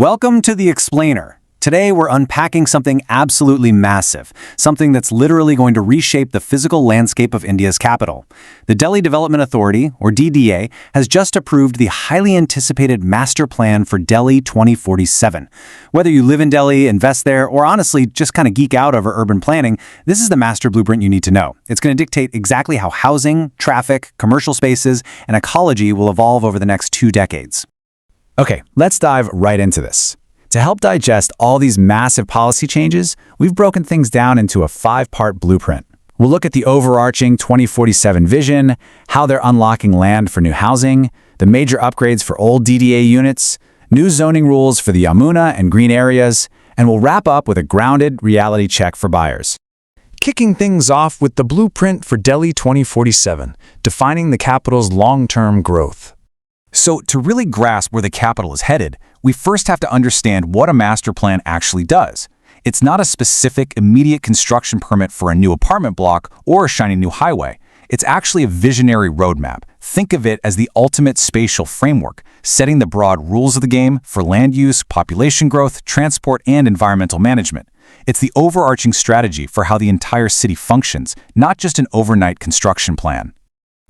Welcome to The Explainer. Today we're unpacking something absolutely massive, something that's literally going to reshape the physical landscape of India's capital. The Delhi Development Authority, or DDA, has just approved the highly anticipated Master Plan for Delhi 2047. Whether you live in Delhi, invest there, or honestly just kind of geek out over urban planning, this is the master blueprint you need to know. It's going to dictate exactly how housing, traffic, commercial spaces, and ecology will evolve over the next 2 decades. Okay, let's dive right into this. To help digest all these massive policy changes, we've broken things down into a 5-part blueprint. We'll look at the overarching 2047 vision, how they're unlocking land for new housing, the major upgrades for old DDA units, new zoning rules for the Yamuna and green areas, and we'll wrap up with a grounded reality check for buyers. Kicking things off with the blueprint for Delhi 2047, defining the capital's long-term growth. So to really grasp where the capital is headed, we first have to understand what a master plan actually does. It's not a specific, immediate construction permit for a new apartment block or a shiny new highway. It's actually a visionary roadmap. Think of it as the ultimate spatial framework, setting the broad rules of the game for land use, population growth, transport, and environmental management. It's the overarching strategy for how the entire city functions, not just an overnight construction plan.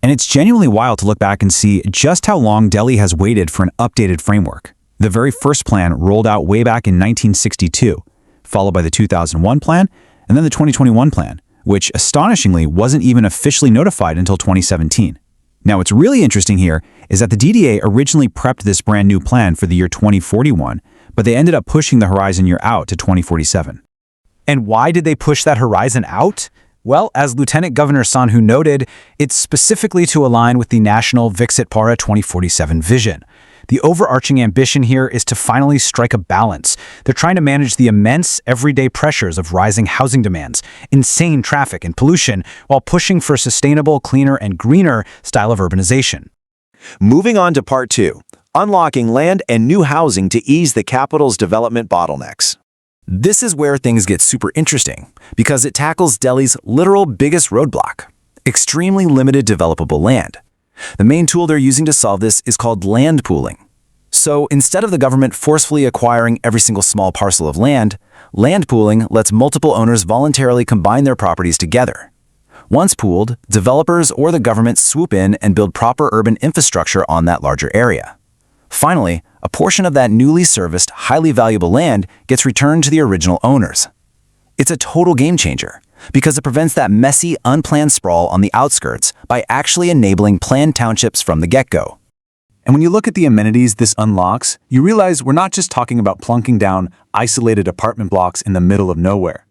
And it's genuinely wild to look back and see just how long Delhi has waited for an updated framework. The very first plan rolled out way back in 1962, followed by the 2001 plan, and then the 2021 plan, which astonishingly wasn't even officially notified until 2017. Now, what's really interesting here is that the DDA originally prepped this brand new plan for the year 2041, but they ended up pushing the horizon year out to 2047. And why did they push that horizon out? Well, as Lieutenant Governor Sanhu noted, it's specifically to align with the National Viksit Bharat 2047 vision. The overarching ambition here is to finally strike a balance. They're trying to manage the immense everyday pressures of rising housing demands, insane traffic and pollution, while pushing for a sustainable, cleaner, and greener style of urbanization. Moving on to Part 2, unlocking land and new housing to ease the capital's development bottlenecks. This is where things get super interesting, because it tackles Delhi's literal biggest roadblock: extremely limited developable land. The main tool they're using to solve this is called land pooling. So instead of the government forcefully acquiring every single small parcel of land pooling lets multiple owners voluntarily combine their properties together. Once pooled, developers or the government swoop in and build proper urban infrastructure on that larger area. Finally, a portion of that newly serviced, highly valuable land gets returned to the original owners. It's a total game changer, because it prevents that messy, unplanned sprawl on the outskirts by actually enabling planned townships from the get-go. And when you look at the amenities this unlocks, you realize we're not just talking about plunking down isolated apartment blocks in the middle of nowhere.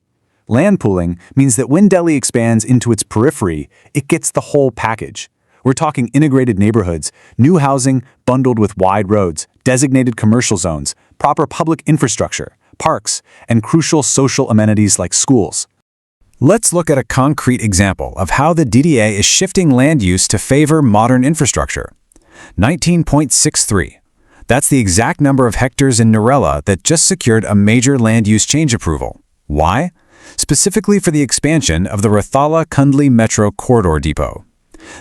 Land pooling means that when Delhi expands into its periphery, it gets the whole package. We're talking integrated neighborhoods, new housing bundled with wide roads, designated commercial zones, proper public infrastructure, parks, and crucial social amenities like schools. Let's look at a concrete example of how the DDA is shifting land use to favor modern infrastructure. 19.63. That's the exact number of hectares in Narela that just secured a major land use change approval. Why? Specifically for the expansion of the Rathala-Kundli Metro Corridor Depot.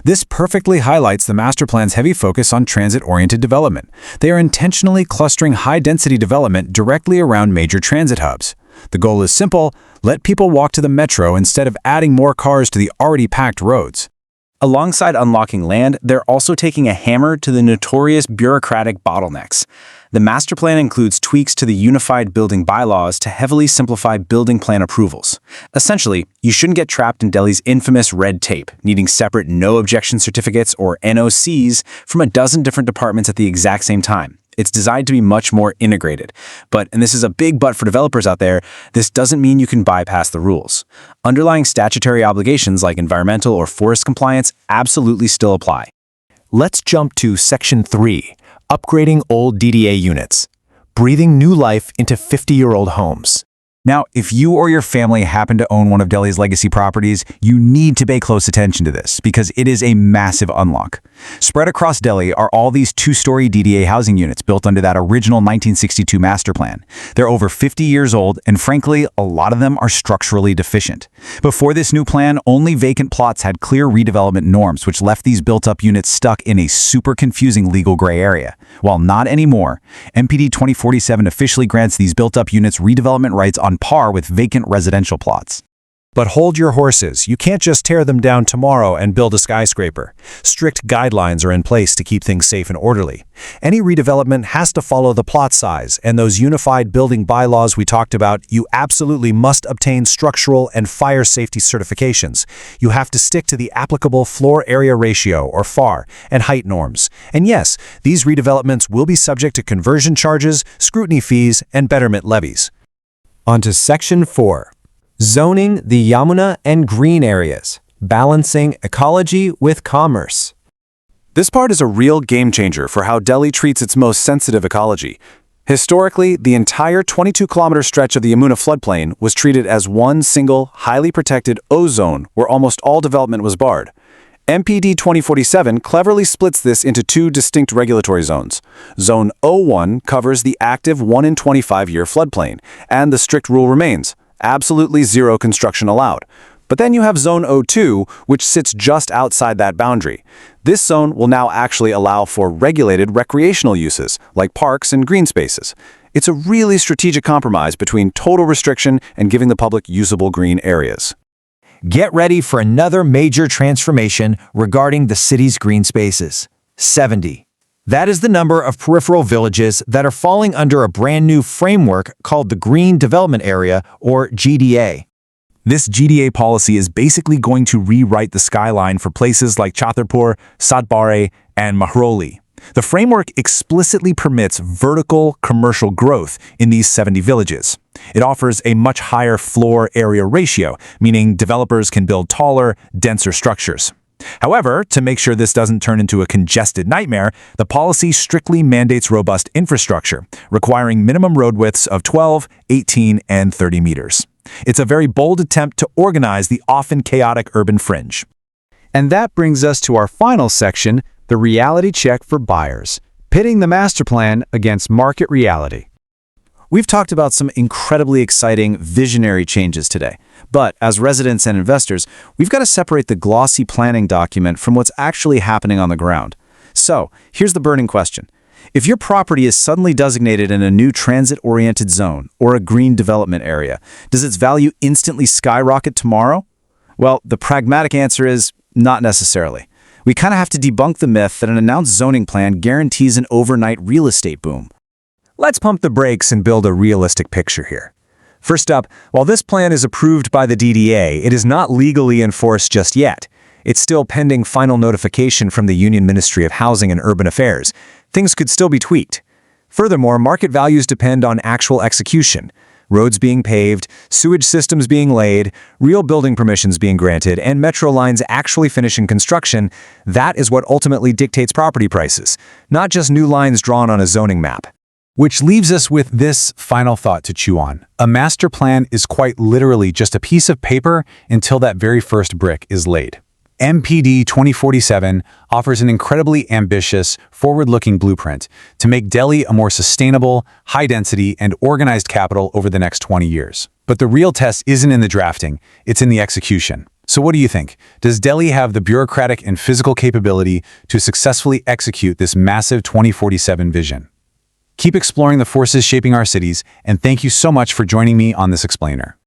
This perfectly highlights the master plan's heavy focus on transit-oriented development. They are intentionally clustering high-density development directly around major transit hubs. The goal is simple: let people walk to the metro instead of adding more cars to the already packed roads. Alongside unlocking land, they're also taking a hammer to the notorious bureaucratic bottlenecks. The master plan includes tweaks to the unified building bylaws to heavily simplify building plan approvals. Essentially, you shouldn't get trapped in Delhi's infamous red tape, needing separate no-objection certificates or NOCs from a dozen different departments at the exact same time. It's designed to be much more integrated. But, and this is a big but for developers out there, this doesn't mean you can bypass the rules. Underlying statutory obligations like environmental or forest compliance absolutely still apply. Let's jump to Section 3, upgrading old DDA units, breathing new life into 50-year-old homes. Now, if you or your family happen to own one of Delhi's legacy properties, you need to pay close attention to this because it is a massive unlock. Spread across Delhi are all these 2-story DDA housing units built under that original 1962 master plan. They're over 50 years old, and frankly, a lot of them are structurally deficient. Before this new plan, only vacant plots had clear redevelopment norms, which left these built-up units stuck in a super confusing legal gray area. Well, not anymore. MPD 2047 officially grants these built-up units redevelopment rights on par with vacant residential plots. But hold your horses. You can't just tear them down tomorrow and build a skyscraper. Strict guidelines are in place to keep things safe and orderly. Any redevelopment has to follow the plot size, and those unified building bylaws we talked about, you absolutely must obtain structural and fire safety certifications. You have to stick to the applicable floor area ratio, or FAR, and height norms. And yes, these redevelopments will be subject to conversion charges, scrutiny fees, and betterment levies. On to Section 4. Zoning the Yamuna and green areas, balancing ecology with commerce. This part is a real game changer for how Delhi treats its most sensitive ecology. Historically, the entire 22-kilometer stretch of the Yamuna floodplain was treated as one single, highly protected O-zone where almost all development was barred. MPD 2047 cleverly splits this into two distinct regulatory zones. Zone O1 covers the active 1 in 25-year floodplain, and the strict rule remains: absolutely zero construction allowed. But then you have Zone O2, which sits just outside that boundary. This zone will now actually allow for regulated recreational uses, like parks and green spaces. It's a really strategic compromise between total restriction and giving the public usable green areas. Get ready for another major transformation regarding the city's green spaces. 70. That is the number of peripheral villages that are falling under a brand new framework called the Green Development Area, or GDA. This GDA policy is basically going to rewrite the skyline for places like Chhatarpur, Satbare, and Mahroli. The framework explicitly permits vertical commercial growth in these 70 villages. It offers a much higher floor area ratio, meaning developers can build taller, denser structures. However, to make sure this doesn't turn into a congested nightmare, the policy strictly mandates robust infrastructure, requiring minimum road widths of 12, 18, and 30 meters. It's a very bold attempt to organize the often chaotic urban fringe. And that brings us to our final section, the reality check for buyers, pitting the master plan against market reality. We've talked about some incredibly exciting, visionary changes today. But as residents and investors, we've got to separate the glossy planning document from what's actually happening on the ground. So, here's the burning question. If your property is suddenly designated in a new transit-oriented zone or a green development area, does its value instantly skyrocket tomorrow? Well, the pragmatic answer is not necessarily. We kind of have to debunk the myth that an announced zoning plan guarantees an overnight real estate boom. Let's pump the brakes and build a realistic picture here. First up, while this plan is approved by the DDA, it is not legally enforced just yet. It's still pending final notification from the Union Ministry of Housing and Urban Affairs. Things could still be tweaked. Furthermore, market values depend on actual execution. Roads being paved, sewage systems being laid, real building permissions being granted, and metro lines actually finishing construction. That is what ultimately dictates property prices, not just new lines drawn on a zoning map. Which leaves us with this final thought to chew on. A master plan is quite literally just a piece of paper until that very first brick is laid. MPD 2047 offers an incredibly ambitious, forward-looking blueprint to make Delhi a more sustainable, high-density, and organized capital over the next 20 years. But the real test isn't in the drafting, it's in the execution. So what do you think? Does Delhi have the bureaucratic and physical capability to successfully execute this massive 2047 vision? Keep exploring the forces shaping our cities, and thank you so much for joining me on this explainer.